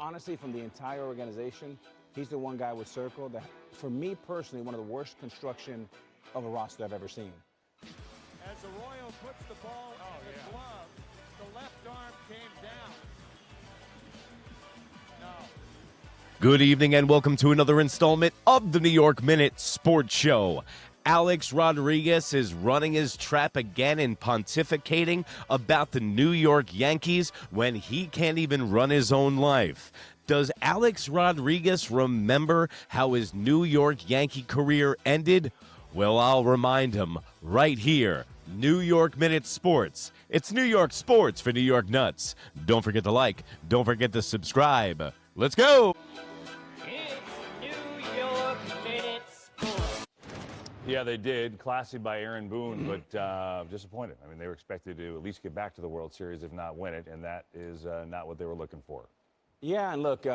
honestly, from the entire organization, he's the one guy with circle that, for me personally, one of the worst construction of a roster I've ever seen. As Arroyo puts the ball in the glove, the left arm came down. No. Good evening and welcome to another installment of the New York Minute Sports Show. Alex Rodriguez is running his trap again and pontificating about the New York Yankees when he can't even run his own life. Does Alex Rodriguez remember how his New York Yankee career ended? Well, I'll remind him right here. New York Minute Sports. It's New York sports for New York nuts. Don't forget to like. Don't forget to subscribe. Let's go. Yeah, they did. Classy by Aaron Boone, but disappointed. I mean, they were expected to at least get back to the World Series, if not win it, and that is not what they were looking for. Yeah, and look,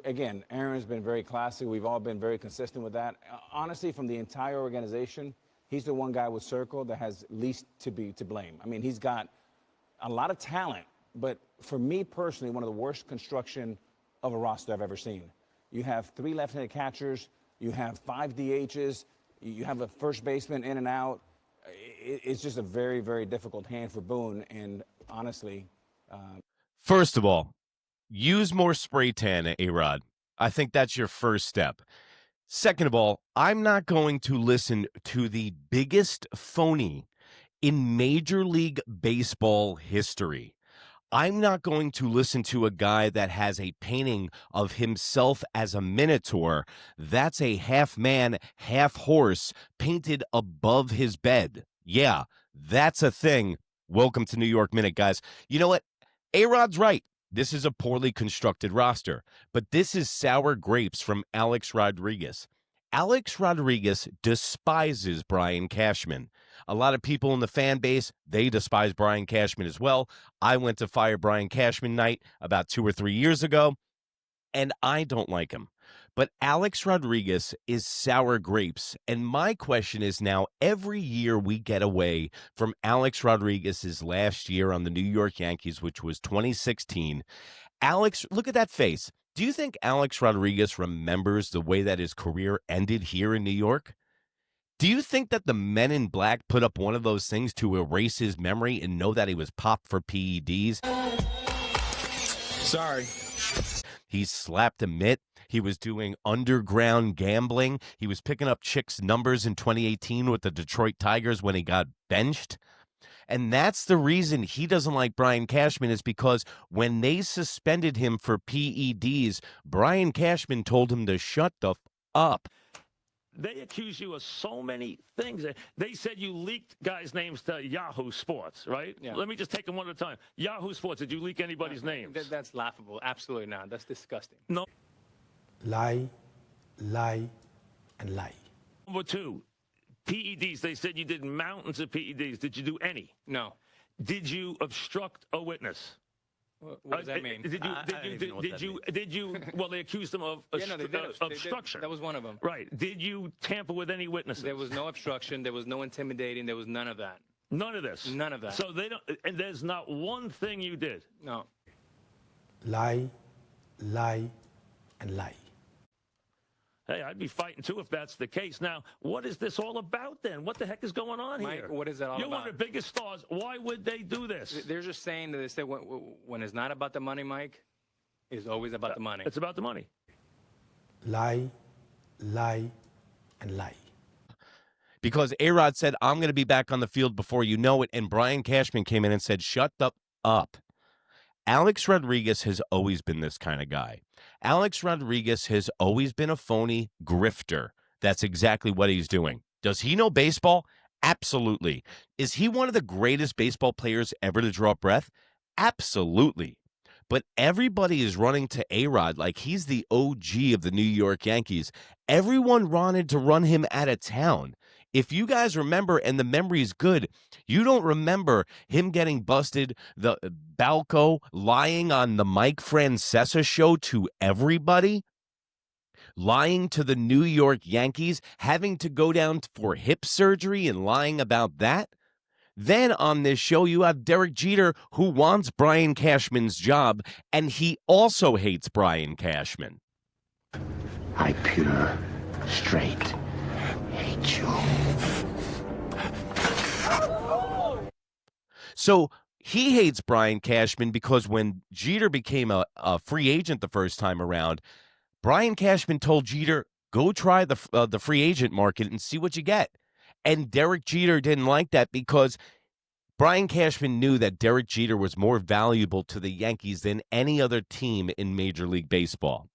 again, Aaron's been very classy. We've all been very consistent with that. Honestly, from the entire organization, he's the one guy with circle that has least to blame. I mean, he's got a lot of talent, but for me personally, one of the worst construction of a roster I've ever seen. You have 3 left-handed catchers. You have 5 DHs. You have a first baseman in and out. It's just a very, very difficult hand for Boone. And honestly, first of all, use more spray tan, A-Rod. I think that's your first step. Second of all, I'm not going to listen to the biggest phony in Major League Baseball history. I'm not going to listen to a guy that has a painting of himself as a minotaur. That's a half man, half horse painted above his bed. Yeah, that's a thing. Welcome to New York Minute, guys. You know what? A-Rod's right. This is a poorly constructed roster, but this is sour grapes from Alex Rodriguez. Alex Rodriguez despises Brian Cashman. A lot of people in the fan base, they despise Brian Cashman as well. I went to Fire Brian Cashman night about 2 or 3 years ago, and I don't like him. But Alex Rodriguez is sour grapes, and my question is now, every year we get away from Alex Rodriguez's last year on the New York Yankees, which was 2016. Alex, look at that face. Do you think Alex Rodriguez remembers the way that his career ended here in New York? Do you think that the Men in Black put up one of those things to erase his memory and know that he was popped for PEDs? Sorry. He slap-the-mitt. He was doing underground gambling. He was picking up chicks' numbers in 2018 with the Detroit Tigers when he got benched. And that's the reason he doesn't like Brian Cashman, is because when they suspended him for PEDs, Brian Cashman told him to shut the up. They accuse you of so many things. They said you leaked guys' names to Yahoo Sports, right? Yeah. Let me just take them one at a time. Yahoo Sports, did you leak anybody's names? That's laughable. Absolutely not. That's disgusting. No. Lie, lie, and lie. Number 2, PEDs. They said you did mountains of PEDs. Did you do any? No. Did you obstruct a witness? What does that mean? Did you? Well, they accused him of obstruction. That was one of them. Right. Did you tamper with any witnesses? There was no obstruction. There was no intimidating. There was none of that. None of this. None of that. So they don't. And there's not one thing you did. No. Lie, lie, and lie. Hey, I'd be fighting too if that's the case. Now, what is this all about then? What the heck is going on Mike, here? what is that all You're about? one of the biggest stars. Why would they do this? They're just saying that they say when it's not about the money, Mike, it's always about the money. It's about the money. Lie, lie, and lie. Because A-Rod said, I'm going to be back on the field before you know it, and Brian Cashman came in and said, shut the up. Alex Rodriguez has always been this kind of guy. Alex Rodriguez has always been a phony grifter. That's exactly what he's doing. Does he know baseball? Absolutely. Is he one of the greatest baseball players ever to draw breath? Absolutely. But everybody is running to A-Rod like he's the OG of the New York Yankees. Everyone wanted to run him out of town. If you guys remember, and the memory's good, you don't remember him getting busted, the Balco lying on the Mike Francesa Show to everybody, lying to the New York Yankees, having to go down for hip surgery and lying about that? Then on this show, you have Derek Jeter, who wants Brian Cashman's job, and he also hates Brian Cashman. I pure, straight hate you. So he hates Brian Cashman because when Jeter became a free agent the first time around, Brian Cashman told Jeter, go try the free agent market and see what you get. And Derek Jeter didn't like that because Brian Cashman knew that Derek Jeter was more valuable to the Yankees than any other team in Major League Baseball.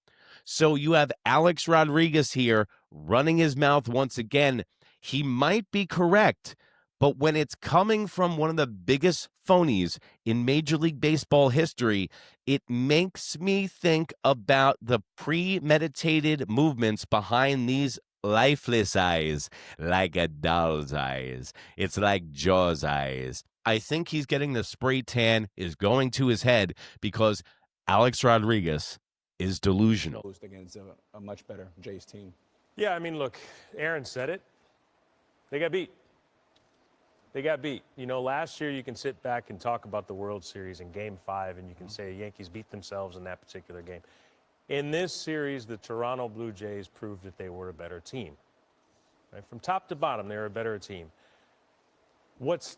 So you have Alex Rodriguez here running his mouth once again. He might be correct, but when it's coming from one of the biggest phonies in Major League Baseball history, it makes me think about the premeditated movements behind these lifeless eyes, like a doll's eyes. It's like Jaw's eyes. I think he's getting the spray tan is going to his head because Alex Rodriguez is delusional. Against a much better Jays team. Yeah, I mean, look, Aaron said it. They got beat. They got beat. You know, last year you can sit back and talk about the World Series in Game 5, and you can say Yankees beat themselves in that particular game. In this series, the Toronto Blue Jays proved that they were a better team. Right? From top to bottom, they were a better team. What's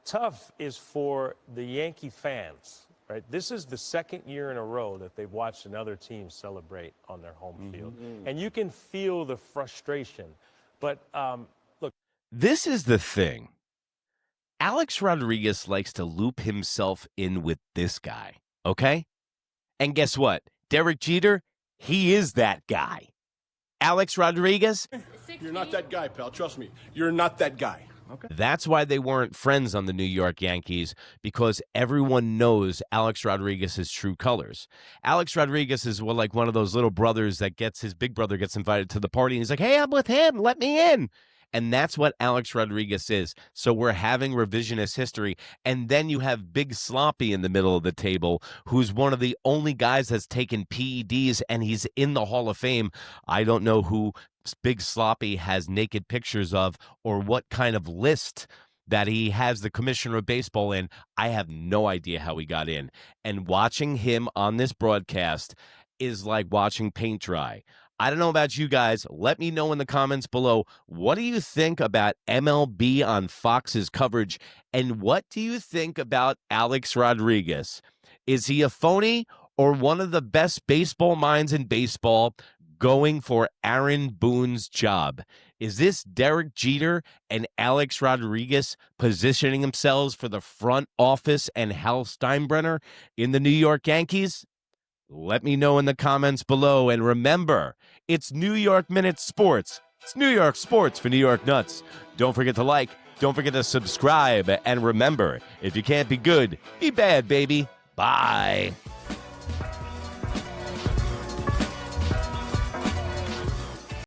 tough is for the Yankee fans. Right, this is the second year in a row that they've watched another team celebrate on their home field. And you can feel the frustration. But, look. This is the thing. Alex Rodriguez likes to loop himself in with this guy, okay? And guess what? Derek Jeter, he is that guy. Alex Rodriguez? You're not that guy, pal. Trust me. You're not that guy. Okay. That's why they weren't friends on the New York Yankees, because everyone knows Alex Rodriguez's true colors. Alex Rodriguez is like one of those little brothers that gets his big brother gets invited to the party, and he's like, hey, I'm with him. Let me in. And that's what Alex Rodriguez is. So we're having revisionist history. And then you have Big Sloppy in the middle of the table, who's one of the only guys that's taken PEDs, and he's in the Hall of Fame. I don't know who Big Sloppy has naked pictures of or what kind of list that he has the commissioner of baseball in. I have no idea how he got in. And watching him on this broadcast is like watching paint dry. I don't know about you guys. Let me know in the comments below. What do you think about MLB on Fox's coverage? And what do you think about Alex Rodriguez? Is he a phony or one of the best baseball minds in baseball going for Aaron Boone's job? Is this Derek Jeter and Alex Rodriguez positioning themselves for the front office and Hal Steinbrenner in the New York Yankees? Let me know in the comments below. And remember, it's New York Minute Sports. It's New York sports for New York nuts. Don't forget to like. Don't forget to subscribe. And remember, if you can't be good, be bad, baby. Bye.